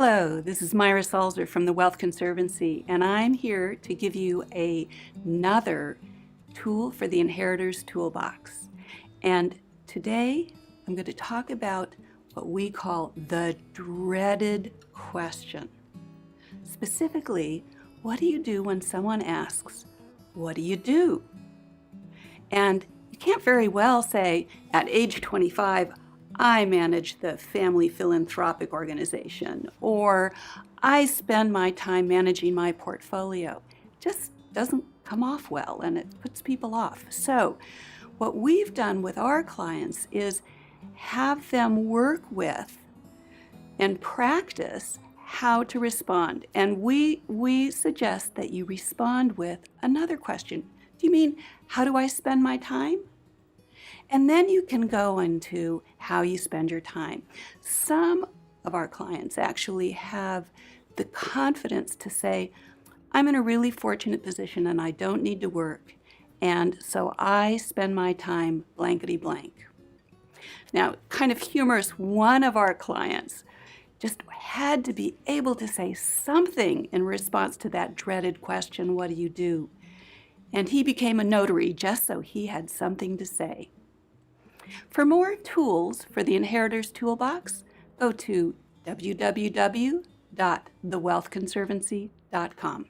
Hello, this is Myra Salzer from the Wealth Conservancy, and I'm here to give you another tool for the Inheritors Toolbox. And today I'm going to talk about what we call the dreaded question. Specifically, what do you do when someone asks, "What do you do?" And you can't very well say, at age 25, I manage the family philanthropic organization, or I spend my time managing my portfolio. It just doesn't come off well, and it puts people off. So what we've done with our clients is have them work with and practice how to respond. And we suggest that you respond with another question. Do you mean, how do I spend my time? And then you can go into how you spend your time. Some of our clients actually have the confidence to say, I'm in a really fortunate position and I don't need to work, and so I spend my time blankety blank. Now, kind of humorous, one of our clients just had to be able to say something in response to that dreaded question, what do you do? And he became a notary just so he had something to say. For more tools for the Inheritors Toolbox, go to www.thewealthconservancy.com.